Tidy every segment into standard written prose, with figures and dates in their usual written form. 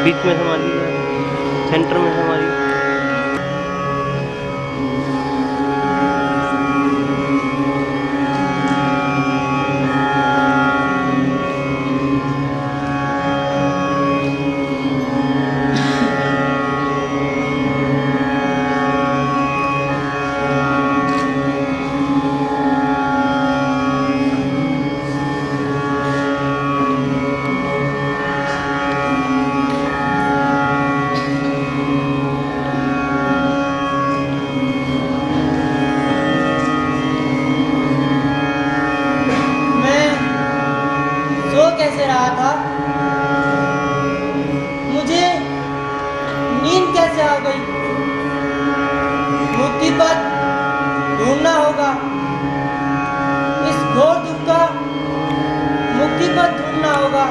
बीच में हमारी, सेंटर में हमारी। कैसे रहा था, मुझे नींद कैसे आ गई। मुक्ति पथ ढूंढना होगा, इस घोर दुख का मुक्ति पथ ढूंढना होगा।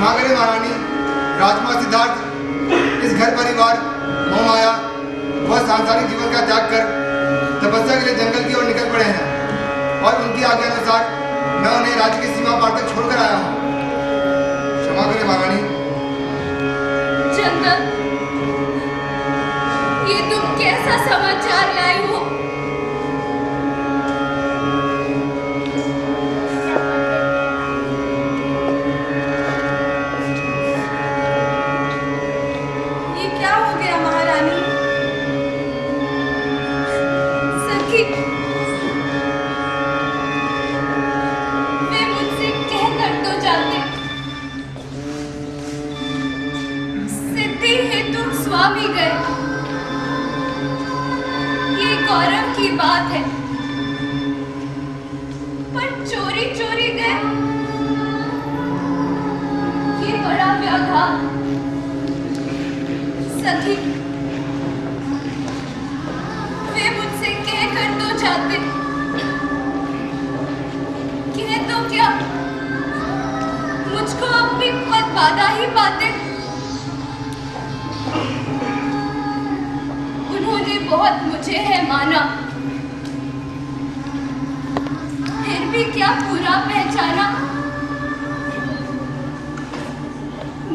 महागणी महारानी, राजकुमार सिद्धार्थ इस घर परिवार, मोह माया व सांसारिक जीवन का त्याग कर तपस्या के लिए जंगल की ओर निकल पड़े हैं और उनकी आज्ञा अनुसार मैं उन्हें राज्य की सीमा पार तक छोड़कर आया हूँ। क्षमा करें महारानी। चंदन, ये तुम कैसा समाचार लाए हो? थाम ही गए। ये गौरव की बात है, पर चोरी चोरी गए, ये बड़ा व्याघात। सखी, वे मुझसे कह कर तो जाते, कह तो क्या, मुझको अपनी पद बाधा ही पाते। उन्होंने बहुत मुझे है माना, फिर भी क्या पूरा पहचाना।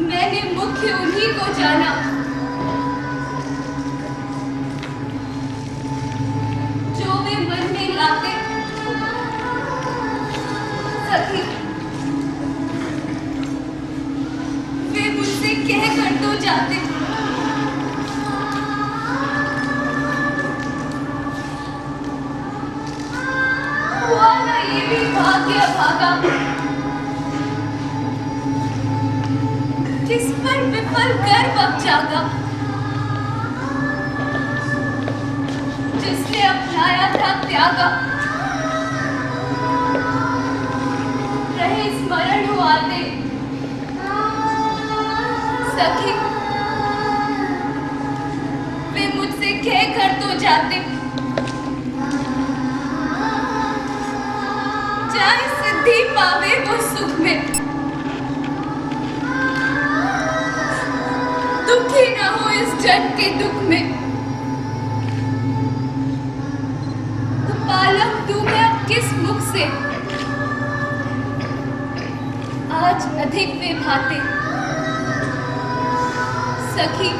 मैंने मुख्य उन्हीं को जाना, जो वे मन में लाते। सखी, वे मुझसे कह कर तो जाते, हुआ ना ये भी भाग्य भागा, जिस पर विफल गर्व अब जागा। जिसने अपनाया था त्यागा, रहे स्मरण हो आते। सखी, वे मुझसे कह कर तो जाते, चाहे सिद्धि पावे वो सुख में, दुखी ना हो इस जन के दुख में। पालक दूं मैं अब किस मुख से, आज अधिक वे भाते। सखी,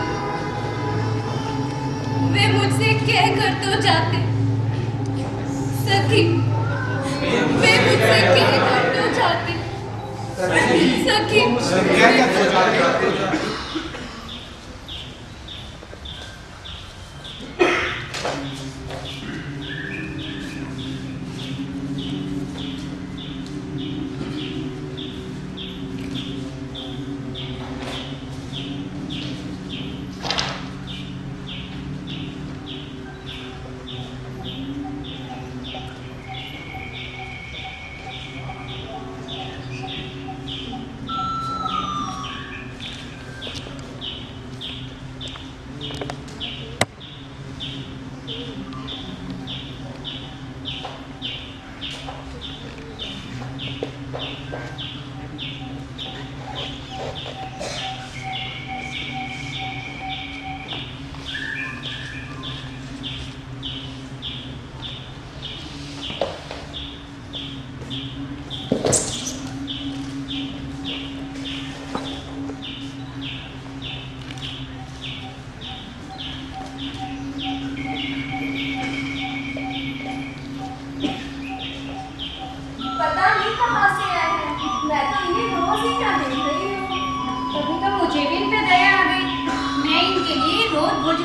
वे मुझसे कह कर तो जाते। सखी, वे मुझसे कह कर तो जाते। सखी,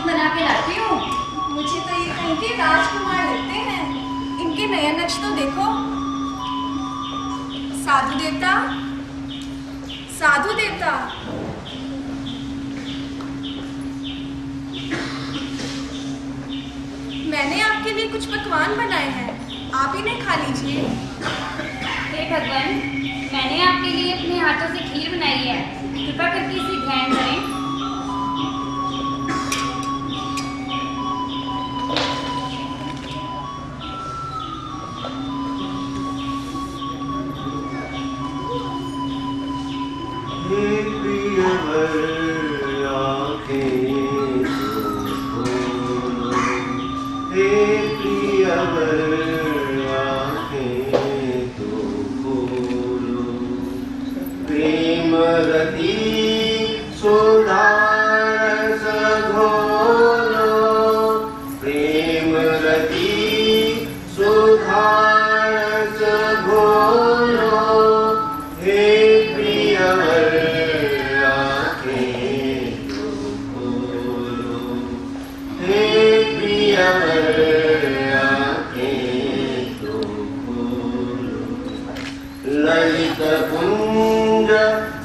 बना के लाती हूँ। मुझे तो ये कहीं के राजकुमार लगते हैं। इनके नयन नक्श तो देखो। साधु देवता, साधु देवता, मैंने आपके लिए कुछ पकवान बनाए हैं, आप इन्हें खा लीजिए। हे भगवान, मैंने आपके लिए अपने हाथों से खीर बनाई है, कृपा करके इसे ग्रहण करें।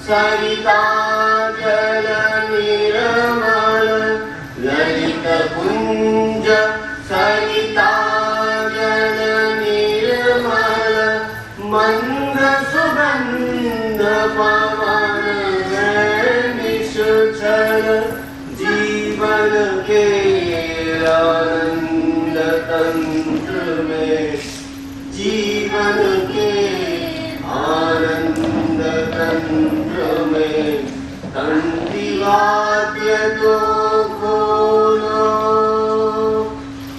सरिता जल निर्मल मंद सुगंध पवन निश्चल जीवन के आनंद तंत्र में, जीवन के आनंद तंत्र में तंत्री वाद्य तो खोलो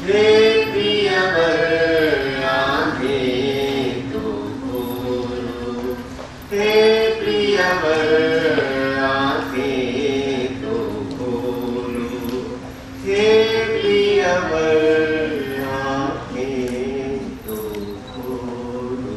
हे प्रियवर आंखें तो खोलो, हे प्रियवर आंखें तो खोलो, हे प्रियवर आंखें तो खोलो।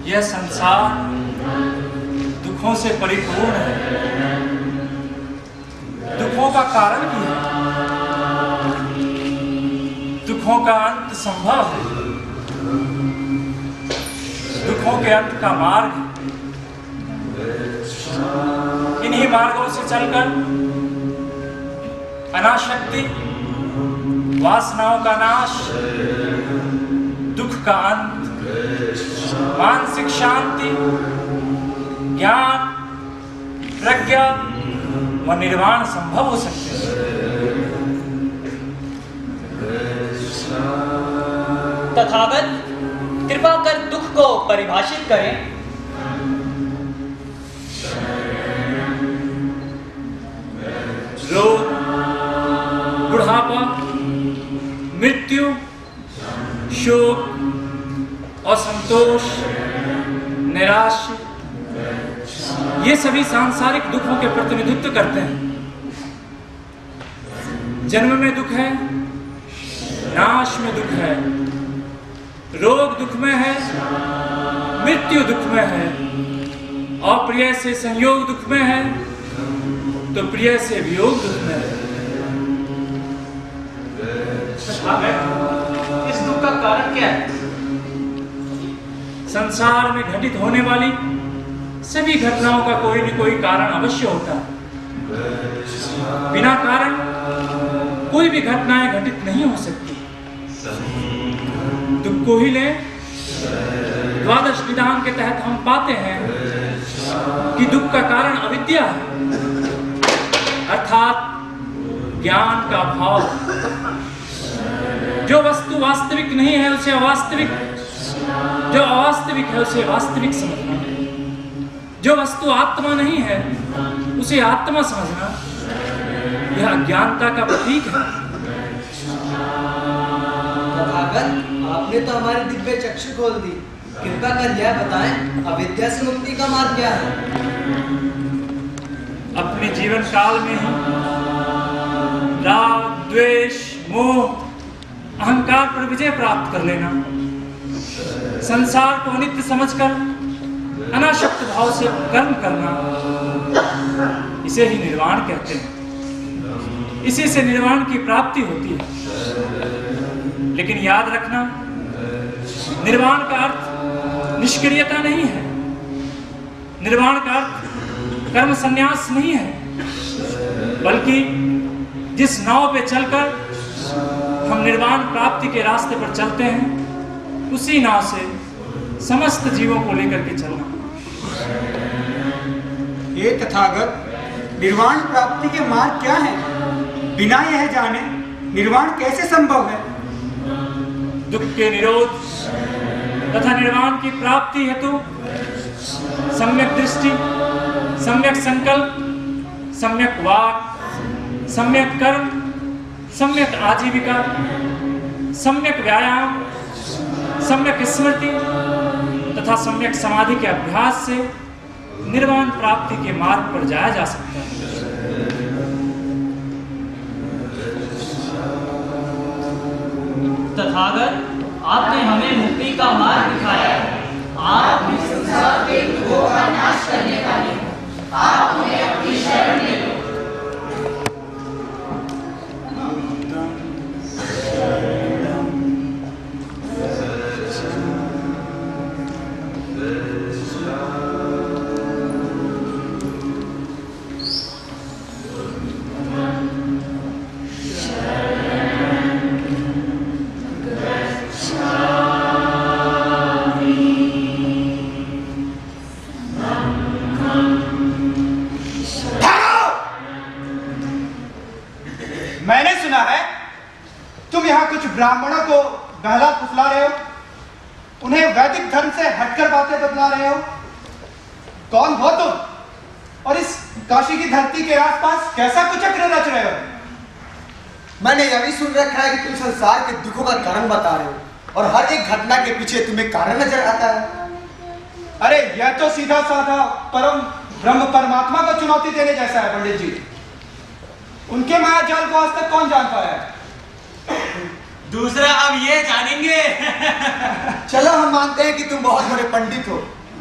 यह संसार दुखों से परिपूर्ण है, दुखों का कारण भी है, दुखों का अंत संभव है, दुखों के अंत का मार्ग है। इन्हीं मार्गों से चलकर अनाशक्ति, वासनाओं का नाश, दुख का अंत, मानसिक शांति, ज्ञान, प्रज्ञा व निर्वाण संभव हो सकते हैं। तथागत कृपा कर दुख को परिभाषित करें। रोग, बुढ़ापा, मृत्यु, शोक, असंतोष, निराशा, ये सभी सांसारिक दुखों के प्रतिनिधित्व करते हैं। जन्म में दुख है, नाश में दुख है, रोग दुख में है, मृत्यु दुख में है, अप्रिय से संयोग दुख में है, तो प्रिय से वियोग दुख में है। इस दुख का कारण क्या है? संसार में घटित होने वाली सभी घटनाओं का कोई न कोई कारण अवश्य होता है। बिना कारण कोई भी घटनाएं घटित नहीं हो सकती। दुख को ही ले, द्वादश विधान के तहत हम पाते हैं कि दुख का कारण अविद्या है, अर्थात ज्ञान का अभाव। जो वस्तु वास्तविक नहीं है उसे अवास्तविक, जो अवास्तविक है उसे वास्तविक समझना, जो वस्तु आत्मा नहीं है उसे आत्मा समझना, यह अज्ञानता का प्रतीक है। तथागत आपने तो हमारे दिव्य चक्षु खोल दी। कृपा कर यह बताएं, अविद्या से मुक्ति का मार्ग क्या है? अपने जीवन काल में ही राग, द्वेष, मोह, अहंकार पर विजय प्राप्त कर लेना, संसार को अनित्य समझकर अनाशक्त भाव से कर्म करना, इसे ही निर्वाण कहते हैं। इसी से निर्वाण की प्राप्ति होती है। लेकिन याद रखना, निर्वाण का अर्थ निष्क्रियता नहीं है, निर्वाण का अर्थ कर्म संन्यास नहीं है, बल्कि जिस नाव पे चलकर हम निर्वाण प्राप्ति के रास्ते पर चलते हैं, उसी नाव से समस्त जीवों को लेकर के चलना। हे तथागत, निर्वाण प्राप्ति के मार्ग क्या है? बिना यह जाने निर्वाण कैसे संभव है? दुख के निरोध तथा निर्वाण की प्राप्ति हेतु सम्यक दृष्टि, सम्यक संकल्प, सम्यक वाक, सम्यक कर्म, सम्यक आजीविका, सम्यक व्यायाम, सम्यक स्मृति तथा सम्यक समाधि के अभ्यास से निर्वाण प्राप्ति के मार्ग पर जाया जा सकता है। तथागत, आपने हमें मुक्ति का मार्ग दिखाया है। आप इस संसार के दुखों का नाश करने वाले हो। आप हमें अपनी शरण ले लो। मैंने सुना है तुम यहाँ कुछ ब्राह्मणों को बहला फुसला रहे हो, उन्हें वैदिक धर्म से हटकर बातें बतला रहे हो। कौन हो तुम और इस काशी की धरती के आसपास कैसा कुचक्र रच रहे हो? मैंने यह भी सुन रखा है कि तुम संसार के दुखों का कारण बता रहे हो और हर एक घटना के पीछे तुम्हें कारण नजर आता है। अरे यह तो सीधा साधा परम ब्रह्म परमात्मा को चुनौती देने जैसा है पंडित जी। उनके माया जाल को आज तक कौन जान पाया है? दूसरा अब ये जानेंगे। चलो हम मानते हैं कि तुम बहुत बड़े पंडित हो,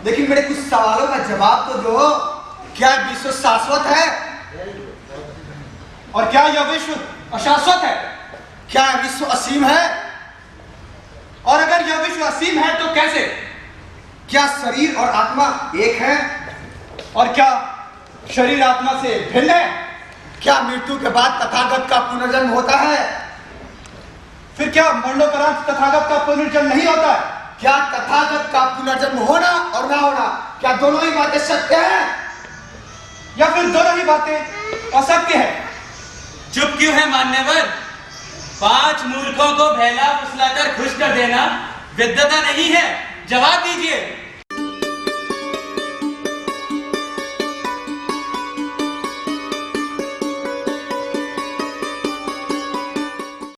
लेकिन मेरे कुछ सवालों का जवाब तो दो। क्या विश्व शाश्वत है? और क्या यह विश्व अशाश्वत है? क्या विश्व असीम है? और अगर यह विश्व असीम है तो कैसे? क्या शरीर और आत्मा एक है? और क्या शरीर आत्मा से भिन्न है? क्या मृत्यु के बाद तथागत का पुनर्जन्म होता है? फिर क्या मरणोपरांत तथागत का पुनर्जन्म नहीं होता है? क्या तथागत का पुनर्जन्म होना और ना होना, क्या दोनों ही बातें सत्य हैं? या फिर दोनों ही बातें असत्य है? चुप क्यों है मान्यवर? 5 मूर्खों को बहला फुसलाकर खुश कर देना विद्वता नहीं है। जवाब दीजिए।